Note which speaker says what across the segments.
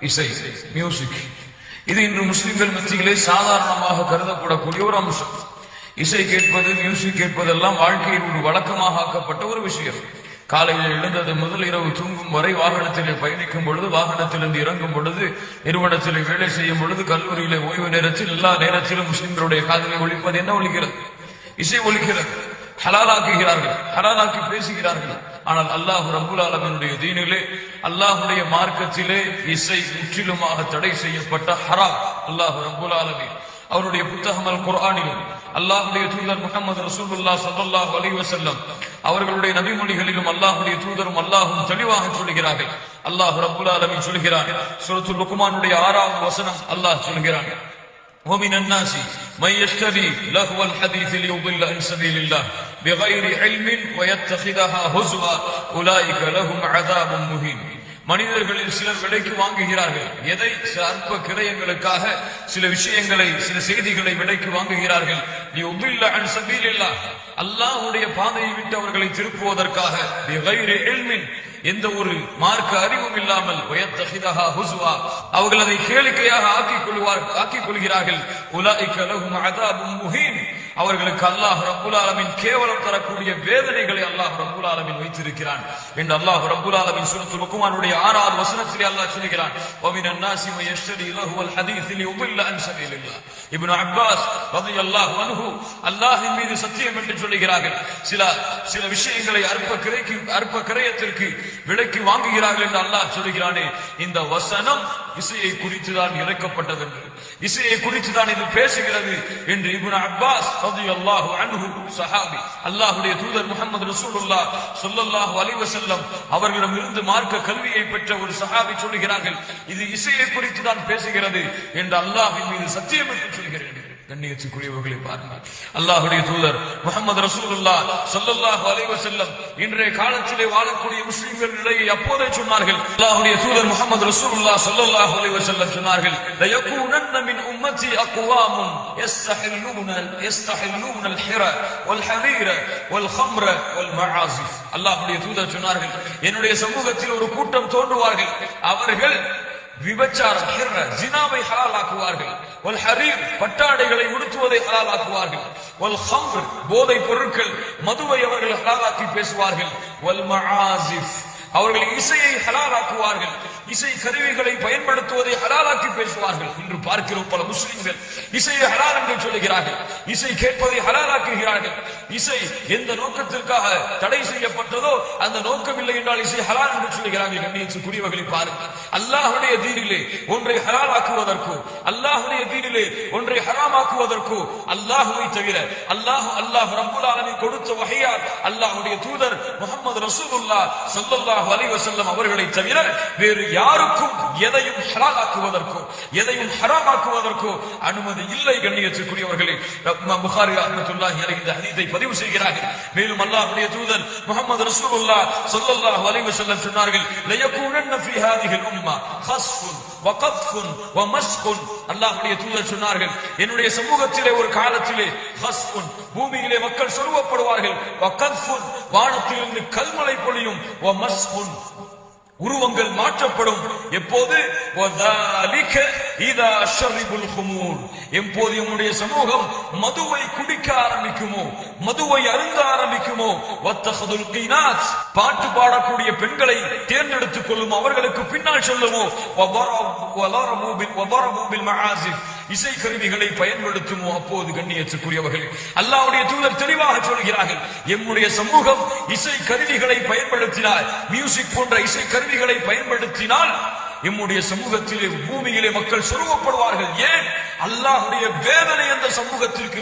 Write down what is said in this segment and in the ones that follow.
Speaker 1: இசை, மியூசிக். இது இன்று முஸ்லிம்கள் மத்தியிலே சாதாரணமாக கருதப்படக்கூடிய ஒரு அம்சம். இசை கேட்பது, மியூசிக் கேட்பதெல்லாம் வாழ்க்கையில் ஒரு வழக்கமாக ஆக்கப்பட்ட ஒரு விஷயம். காலையில் எழுந்தது முதல் இரவு தூங்கும் வரை வாகனத்திலே பயணிக்கும் பொழுது, வாகனத்திலிருந்து இறங்கும் பொழுது, நிறுவனத்திலே வேலை செய்யும் பொழுது, கல்லூரியிலே ஓய்வு நேரத்தில், எல்லா நேரத்திலும் முஸ்லிம்களுடைய காதலை ஒழிப்பது என்ன ஒழிக்கிறது? இசை ஒழிக்கிறது. ஹலாலாக்குகிறார்கள், ஹலாலாக்கி பேசுகிறார்கள். ஆனால் அல்லாஹ் ரப்புல் ஆலமீனுடைய தீனிலே, அல்லாஹுடைய மார்க்கத்திலே இசை முற்றிலுமாக தடை செய்யப்பட்ட ஹராம். அல்லாஹ் ரப்புல் ஆலமீன் அவருடைய புத்தகம் அல் குர்ஆனிலும், அல்லாஹுடைய தூதர் முஹம்மது ரசூலுல்லாஹ் ஸல்லல்லாஹு அலைஹி வஸல்லம் அவர்களுடைய நபிமொழிகளிலும் அல்லாஹுடைய தூதரும் அல்லாஹும் தெளிவாக சொல்கிறார்கள். அல்லாஹ் ரப்புல் ஆலமீன் சொல்கிறான், சூரத்துல் லுக்மானுடைய 6வது வசனம் அல்லாஹ் சொல்கிறான், وَمِنَ النَّاسِ مَن يَشْتَرِي لَهْوَ الْحَدِيثِ لِيُضِلَّ عَن سَبِيلِ اللَّهِ بِغَيْرِ عِلْمٍ وَيَتَّخِذَهَا هُزُوًا أُولَٰئِكَ لَهُمْ عَذَابٌ مُهِينٌ. மனிதர்களில் சிலர் விலைக்கு வாங்குகிறார்கள். எதை? சில அற்ப கிரயங்களுக்காக சில விஷயங்களை, சில செய்திகளை விலைக்கு வாங்குகிறார்கள். லியுதில்ல அன் சபீலில்லாஹ், அல்லாஹ்வுடைய பாதையை விட்டு அவர்களை திருப்புவதற்காக, பிகைரி இல்மின், எந்த ஒரு மார்க்க அறிவும் இல்லாமல், வயத்தஹிதஹா ஹுஸ்வா, அவர்கள் அதை கேளிக்கையாக ஆக்கிக் கொள்கிறார்கள். உலாயிக லஹும் அஸாபும் முஹீன், அவர்களுக்கு அல்லாஹ் ரப்புல் ஆலமீன் கேவலம் தரக்கூடிய வேதனைகளை அல்லாஹ் ரப்புல் ஆலமீன் வைத்திருக்கிறான் என்று அல்லாஹ் ரப்புல் ஆலமீன் சூரத்துல் லுக்மானுடைய 6வது வசனத்திலே அல்லாஹ் சொல்கிறான், وَمِنَ النَّاسِ مَن يَشْتَرِي لَهْوَ الْحَدِيثِ لِيُضِلَّ عَن سَبِيلِ اللَّهِ. இப்னு அப்பாஸ் ரலியல்லாஹு அன்ஹு அல்லாஹ்வின் மீது சத்தியம் என்று சொல்கிறார்கள், சில விஷயங்களை அற்ப கிரயத்திற்கு விலைக்கு வாங்குகிறார்கள் என்று அல்லாஹ் சொல்கிறானே, இந்த வசனம் இசையை குறித்துதான் இறக்கப்பட்டது என்று, இசையை குறித்துதான் இது பேசுகிறது என்று இப்னு அப்பாஸ் ரலியல்லாஹு அன்ஹு சஹாபி, அல்லாஹ்வுடைய தூதர் முஹம்மது ரசூலுல்லாஹ் ஸல்லல்லாஹு அலைஹி வஸல்லம் அவர்களிடம் இருந்து மார்க்க கல்வியை பெற்ற ஒரு சஹாபி சொல்கிறார்கள், இது இசையை குறித்துதான் பேசுகிறது என்று அல்லாஹ்வின் மீது சத்தியம் என்று சொல்கிறேன். கண்ணியத்துக்குரியவர்களை பாருங்கள், அல்லாஹ்வுடைய தூதர் முஹம்மது ரசூலுல்லாஹ் ஸல்லல்லாஹு அலைஹி வஸல்லம் இன்றைய காலத்திலே வாழக்கூடிய முஸ்லிம்கள் நிலையை அப்போதே சொன்னார்கள். அல்லாஹ்வுடைய தூதர் முஹம்மது ரசூலுல்லாஹ் ஸல்லல்லாஹு அலைஹி வஸல்லம் சொன்னார்கள், லயகூனன்ன மின் உம்மத்தி அக்வாமுன் யஸ்தஹில்லூன அல்-ஹிர வல்-ஹரீர வல்-ஹம்ர வல்-மஆசிஃப். அல்லாஹ்வுடைய தூதர் சொன்னார்கள், என்னுடைய சமூகத்தில் ஒரு கூட்டம் தோன்றுவார்கள், அவர்கள் விபச்சாரம், ஜினாவை ஹலாலாக்குவார்கள், வல் ஹரீர் பட்டாடைகளை உடுத்துவதை ஹலாலாக்குவார்கள், வல் ஹம்ர் போதை பொருட்கள், மதுவை அவர்கள் ஹலாலாக்கி பேசுவார்கள், வல் மஆசிஃப் அவர்கள் இசையை ஹலாலாக்குவார்கள், இசை கருவிகளை பயன்படுத்துவதை ஹலாலாக்கி பேசுவார்கள். இன்று பார்க்கிறோம் பல முஸ்லிம்கள் இசையை ஹலால் என்று சொல்லுகிறார்கள், இசை கேட்பதை ஹலாலாக்குகிறார்கள். இசை எந்த நோக்கத்திற்காக தடை செய்யப்பட்டதோ அந்த நோக்கம் இல்லை என்றால் இசை ஹலால் என்று சொல்லுகிறார்கள். கண்ணியத்துக்குரியவர்களை பாருங்கள், அல்லாஹ்வுடைய தீனிலே ஒன்றை ஹலாலாக்குவதற்கோ, அல்லாஹ்வுடைய தீனிலே ஒன்றை ஹராமாக்குவதற்கோ அல்லாஹ்வை தவிர, அல்லாஹ் ரப்புல் ஆலமீன் கொடுத்த வஹியால் அல்லாஹ்வுடைய தூதர் முஹம்மது ரசூலுல்லாஹ் ஸல்லல்லாஹு அலைஹி வஸல்லம் அவர்களை தவிர வேறு யாருக்கும் எதையும் ஹலாலாக்குவதற்கோ எதையும் ஹராமாக்குவதற்கோ அனுமதி இல்லை. கண்ணியத்துக்குரியவர்களே, புகாரி ரஹ்மத்துல்லாஹி அலைஹி இந்த ஹதீஸை பதிவு செய்கிறார்கள். மேலும் அல்லாஹ்வுடைய தூதர் முஹம்மது ரசூலுல்லாஹ் ஸல்லல்லாஹு அலைஹி வஸல்லம் சொன்னார்கள், லயகூனன்ன ஃபீ ஹாதிஹில் உம்ம ஹஸ்ஃபுன் வகத்ஃபுன் வமஸ்குன். அல்லாஹ்வுடைய தூதர் சொன்னார்கள், என்னுடைய சமூகத்திலே ஒரு காலத்திலே ஹஸ்ஃபுன் பூமியிலே மக்கள் சொருவப்படுவார்கள், வகத்ஃபுன் வானத்திலிருந்து கல்மழை பொழியும், வமஸ்குன் உருவங்கள் மாற்றப்படும். எப்போது? எப்போது நம்முடைய சமூகம் மதுவை குடிக்க ஆரம்பிக்குமோ, மதுவை அருந்த ஆரம்பிக்குமோ, பாட்டு பாடக்கூடிய பெண்களை தேர்ந்தெடுத்துக் கொள்ளும், அவர்களுக்கு பின்னால் சொல்லுமோ, இசை கருவிகளை பயன்படுத்துமோ, அப்போது கண்ணியத்துக்குரியவர்கள் அல்லாஹ்வுடைய தூதர் தெளிவாக சொல்கிறார்கள், எம்முடைய சமூகம் இசை கருவிகளை பயன்படுத்தினால், மியூசிக் போன்ற இசை கருவிகளை பயன்படுத்தினால் எம்முடைய சமூகத்திலே பூமியிலே மக்கள் சொருவப்படுவார்கள். ஏன்? அல்லாஹ்வுடைய வேதனை அந்த சமூகத்திற்கு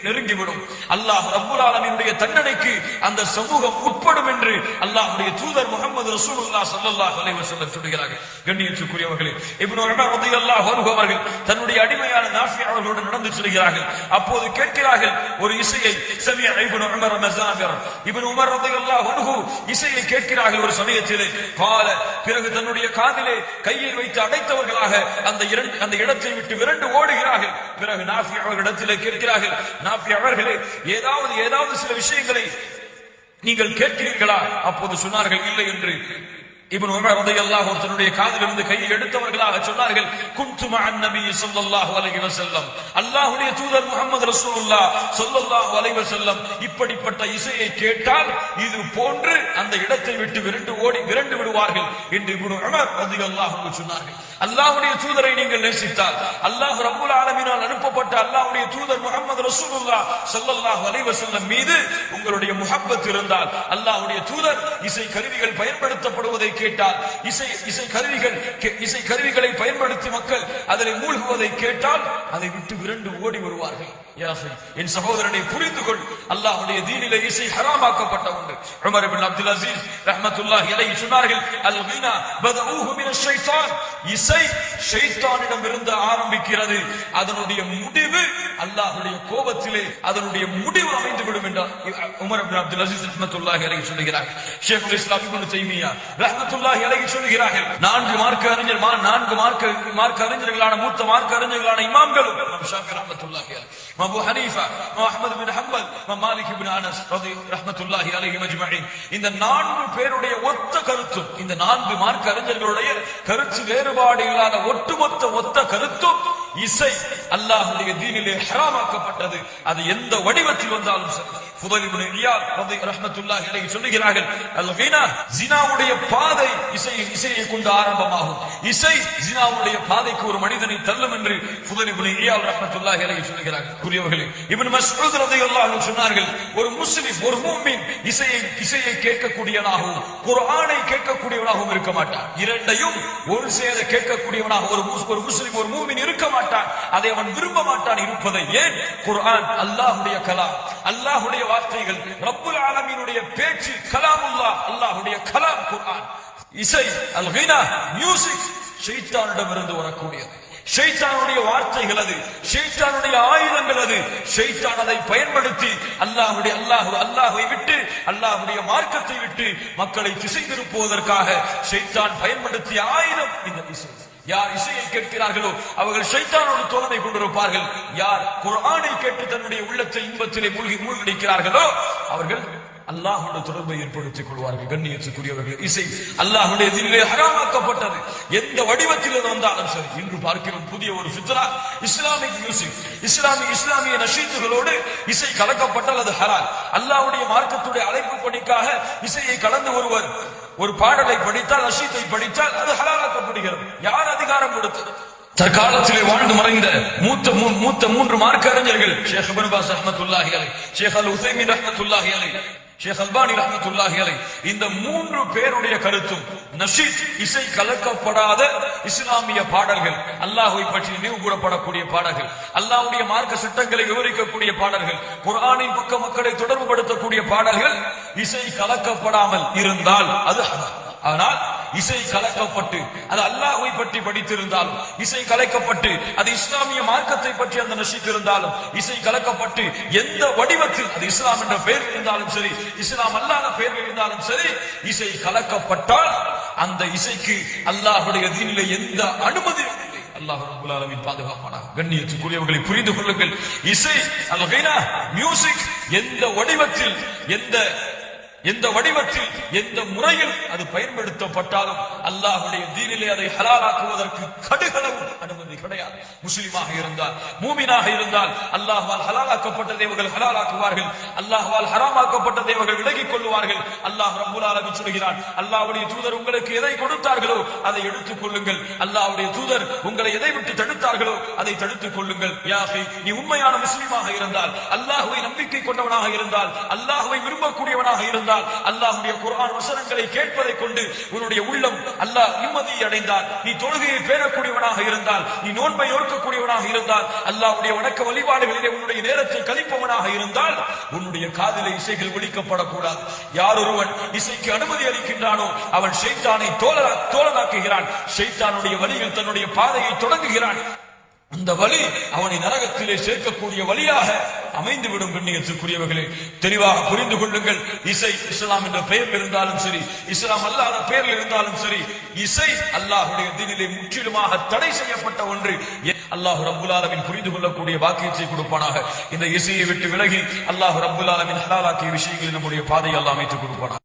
Speaker 1: நெருங்கிவிடும், அல்லாஹ் ரப்புல் ஆலமீனுடைய தண்டனைக்கு அந்த சமூகம் உட்படும் என்று அல்லாஹ்வுடைய தூதர் முஹம்மது ரசூலுல்லாஹ் ஸல்லல்லாஹு அலைஹி வஸல்லம் சொல்கிறார்கள். கண்ணியத்துக்குரியவர்களே, இப்னு உமர் ரலியல்லாஹு அன்ஹு அவர்கள் தன்னுடைய அடிமையான நாஃபி அவர்களோடு நடந்து செல்கிறார்கள். அப்போது கேட்கிறார்கள் ஒரு இசையை. சமிஅ இப்னு உமர் மஸாமிர், இப்னு உமர் ரலியல்லாஹு அன்ஹு இசையை கேட்கிறார்கள் ஒரு சமயத்திலே. பிறகு தன்னுடைய காதிலே கையை வைத்து அடைத்தவர்களாக அந்த இடத்தை விட்டு விரண்டு ஓடுகிறார்கள். பிறகு நாஃபி அவர்களிடத்திலே கேட்கிறார்கள், நாஃபி அவர்களே, ஏதாவது சில விஷயங்களை நீங்கள் கேட்கிறீர்களா? அப்போது சொன்னார்கள், இல்லை என்று. இப்னு உமர் ரலியல்லாஹு அன்ஹு தன்னுடைய காதிலிருந்து கையை எடுத்தவர்களாக சொன்னார்கள், குன்து மஅன் நபி ஸல்லல்லாஹு அலைஹி வஸல்லம், அல்லாஹ்வுடைய தூதர் முஹம்மது ரசூலுல்லாஹ் ஸல்லல்லாஹு அலைஹி வஸல்லம் இப்படிப்பட்ட இசையை கேட்டால் இது போன்று அந்த இடத்தை விட்டு விரண்டு விடுவார்கள் என்று இப்னு உமர் ரலியல்லாஹு அன்ஹு சொன்னார்கள். அல்லாஹ்வுடைய தூதரை நீங்கள் நேசித்தால், அல்லாஹ் ரப்பல் ஆலமீனால் அனுப்பப்பட்ட அல்லாஹ்வுடைய தூதர் முஹம்மது ரசூலுல்லாஹ் ஸல்லல்லாஹு அலைஹி வஸல்லம் மீது உங்களுடைய முஹப்பத் இருந்தால், அல்லாஹ்வுடைய தூதர் இசை கருவிகள் பயன்படுத்தப்படுவதை கேட்டால், இசை கருவிகளை பயன்படுத்தி மக்கள் அதில் மூழ்குவதை கேட்டால் அதை விட்டு விரண்டு ஓடி வருவார்கள். என் சகோதரனை புரிந்து கொள், அல்லாஹ்வுடைய தீனிலே இசை ஹராமாக்கப்பட்ட ஒன்று. உமர் இப்னு அப்துல் அஸீஸ் ரஹ்மத்துல்லாஹி அலைஹி சொன்னார்கள், அல் கினா பதஊஹு மினஷ் ஷைத்தான், இசை ஷைத்தானிடம் இருந்து ஆரம்பிக்கிறது, அதனுடைய முடிவு அல்லாஹ்வுடைய கோபத்திலே அதனுடைய முடிவு அமைந்துவிடும் என்றார் உமர் இப்னு அப்துல் அஸீஸ் ரஹ்மத்துல்லாஹி அலைஹி சொல்கிறார்கள். ஷேகுல் இஸ்லாம் இப்னு தைமியா ரஹ்மத்துல்லாஹி அலைஹி சொல்கிறார்கள், நான்கு மார்க்க அறிஞர்களான மூத்த மார்க்க அறிஞர்களான இமாம்களும் ஷாஃபி ரஹ்மத்துல்லாஹி அலைஹி, அபூ ஹனீஃபா, அஹ்மத் பின் ஹம்பல், மாலிக் பின் அனஸ் ரஹ்மத்துல்லாஹி அலைஹிம் அஜ்மஈன், இந்த நான்கு பேருடைய ஒத்த கருத்தும், இந்த நான்கு மார்க்க அறிஞர்களுடைய கருத்து வேறுபாடு இல்லாத ஒட்டுமொத்த கருத்தும் இசை அல்லாஹ்வுடைய தீனிலே ஹராமாக்கப்பட்டது. அது எந்த வடிவத்தில் வந்தாலும் சரி. ஃபுதைல் இப்னு இயாத் ரஹ்மத்துல்லாஹி அலைஹி சொல்கிறார்கள், அல் கினா ஜினாவுடைய பாதை இசையை கொண்டு ஆரம்பமாகும், இசை ஜினாவுடைய பாதைக்கு ஒரு மனிதனை தள்ளும் என்று ஃபுதைல் இப்னு இயாத் ரஹ்மத்துல்லாஹி அலைஹி சொல்கிறார்கள். புரியவர்களே, இப்னு மஸ்ஊத் ரலியல்லாஹு அன்ஹு சொன்னார்கள், ஒரு முஸ்லிம் ஒரு மூமின் இசையை கேட்கக்கூடியவனாகவும் குர்ஆனை கேட்கக்கூடியவனாகவும் இருக்க மாட்டான். இரண்டையும் ஒரு சேர கேட்கக்கூடியவனாக ஒரு முஸ்லிம் ஒரு மூமின் இருக்க மாட்டான். அதை அவன் விரும்ப மாட்டான் இருப்பதை. ஏன்? குர்ஆன் அல்லாஹ்வுடைய கலாம், அல்லாஹ்வுடைய வார்த்தைகள், ரப்புல் ஆலமீனுடைய பேச்சு, கலாமுல்லாஹ், அல்லாஹ்வுடைய கலாம் குர்ஆன். இசை அல் கினா மியூசிக் ஷைத்தானிடமிருந்து வரக்கூடியது, ஷைத்தானுடைய வார்த்தைகள், அது ஷைத்தானுடைய ஆயுதங்கள், அது ஷைத்தான் அதை பயன்படுத்தி அல்லாஹ்வை விட்டு அல்லாஹ்வுடைய மார்க்கத்தை விட்டு மக்களை திசை திருப்புவதற்காக ஷைத்தான் பயன்படுத்திய ஆயுதம் இந்த இசை. யார் இசையை கேட்கிறார்களோ அவர்கள் ஷைத்தானோடு தோழமை கொண்டிருப்பார்கள். யார் குர்ஆனை கேட்டு தன்னுடைய உள்ளத்தை இன்பத்திலே மூழ்கடிக்கிறார்களோ அவர்கள் அல்லாஹ்வுடைய தொடர்பை ஏற்படுத்திக் கொள்வார்கள். கண்ணியத்துக்குரியவர்கள், இசை அல்லாஹ்வுடைய தீனிலே ஹராமாக்கப்பட்டது. எந்த வடிவத்தில் வந்தாலும் சரி. இன்று பார்க்கிறோம் புதிய ஒரு ஃபித்ரா, இஸ்லாமிக் மியூசிக், இஸ்லாமிய நஷீதுகளோடு இசை கலக்கப்பட்டால் அது ஹலால். அல்லாஹ்வுடைய மார்க்கத்துடைய அழைப்பு பணிக்காக இசையை கலந்து ஒரு பாடலை படித்தால், நஷீதை படித்தால் அது ஹலாலாக்கப்படுகிறது. யார் அதிகாரம் கொடுத்தது? தற்காலத்திலே வாழ்ந்து மறைந்த மூத்த மூன்று மார்க்க அறிஞர்கள், ஷேக் இப்னு பாஸ் ரஹ்மத்துல்லாஹி அலைஹி, ஷேக் அல் உஸைமீன் ரஹ்மத்துல்லாஹி அலைஹி, ஷேக் அல்பானி ரஹ்மத்துல்லாஹி அலைஹி, இந்த மூன்று பேருடைய கருத்தும் நஷீத் இசை கலக்கப்படாத இஸ்லாமிய பாடல்கள், அல்லாஹ்வை பற்றி நினைவு கூறப்படக்கூடிய பாடல்கள், அல்லாஹ்வுடைய மார்க்க சட்டங்களை விவரிக்கக்கூடிய பாடல்கள், குர்ஆனின் பக்க மக்களை தொடர்புபடுத்தக்கூடிய பாடல்கள் இசை கலக்கப்படாமல் இருந்தால் அது ஹலால். ஆனால் இசை கலக்கப்பட்டு அது அல்லாஹ்வை பற்றி படித்திருந்தாலும், இசை கலக்கப்பட்டு அது இஸ்லாமிய மார்க்கத்தை பற்றி அந்த நஷீத் இருந்தாலும், இசை கலக்கப்பட்டு எந்த வடிவத்தில் அது இஸ்லாம் என்ற பெயர் இருந்தாலும் சரி, இஸ்லாம் அல்லாத பெயர் இருந்தாலும் சரி, இசை கலக்கப்பட்டால் அந்த இசைக்கு அல்லாஹ்வுடைய தீனிலே எந்த அனுமதியும் இல்லை. அல்லாஹ் ரப்பல் ஆலமீன் பாதுகாப்பானாக. கண்ணியத்துக்குரியவர்களை புரிந்து கொள்ளுங்கள், இசை அல் கினா மியூசிக் எந்த வடிவத்தில் எந்த முறையில் அது பயன்படுத்தப்பட்டாலும் அல்லாஹ்வுடைய தீனிலே அதை ஹலாலாக்குவதற்கு கடுகளவு அனுமதி கிடையாது. முஸ்லிமாக இருந்தால், மூமினாக இருந்தால், அல்லாஹ்வால் ஹலாலாக்கப்பட்டதை அவர்கள் ஹலாலாக்குவார்கள், அல்லாஹ்வால் ஹராமாக்கப்பட்டதை அவர்கள் விலகிக் கொள்வார்கள். அல்லாஹ் ரப்பல் ஆலமீன் சொல்கிறான், அல்லாஹ்வுடைய தூதர் உங்களுக்கு எதை கொடுத்தார்களோ அதை எடுத்துக் கொள்ளுங்கள், அல்லாஹ்வுடைய தூதர் உங்களை எதை விட்டு தடுத்தார்களோ அதை தடுத்துக் கொள்ளுங்கள். யா அஹி, நீ உண்மையான முஸ்லிமாக இருந்தால், அல்லாஹ்வை நம்பிக்கை கொண்டவனாக இருந்தால், அல்லாஹ்வை விரும்பக்கூடியவனாக இருந்தால், அல்லாஹ்வுடைய குர்ஆன் வசனங்களை கேட்பதை கொண்டு உன்னுடைய உள்ளம் அல்லாஹ் நிம்மதியை அடைந்தால், நீ தொழுகையை பேணக்கூடியவனாக இருந்தால், நீ நோன்பை நோக்கக்கூடியவனாக இருந்தால், அல்லாஹ்வுடைய வணக்க வழிபாடுகளிலே உன்னுடைய நேரத்தை கழிப்பவனாக இருந்தால் உன்னுடைய காதிலே இசைகள் ஒலிக்கப்படக்கூடாது. யார் ஒருவன் இசைக்கு அனுமதி அளிக்கின்றானோ அவன் ஷைத்தானை தோழனாக்குகிறான், ஷைத்தானுடைய வழியில் தன்னுடைய பாதையை தொடங்குகிறான். அந்த வழி அவனை நரகத்திலே சேர்க்கக்கூடிய வழியாக அமைந்துவிடும். கண்ணியத்திற்குரியவர்களே, தெளிவாக புரிந்து கொள்ளுங்கள். இசை இஸ்லாம் என்ற பெயர் இருந்தாலும் சரி, இஸ்லாம் அல்லாத பெயரில் இருந்தாலும் சரி, இசை அல்லாஹ்வுடைய தீனிலே முற்றிலுமாக தடை செய்யப்பட்ட ஒன்று. அல்லாஹ் ரப்பல் ஆலமீன் புரிந்து கொள்ளக்கூடிய பாக்கியத்தை கொடுப்பானாக. இந்த இசையை விட்டு விலகி அல்லாஹ் ரப்பல் ஆலமீன் ஹலாலாக்கிய விஷயங்களில் நம்முடைய பாதையை அல்லாஹ் அமைத்துக் கொடுப்பானாக.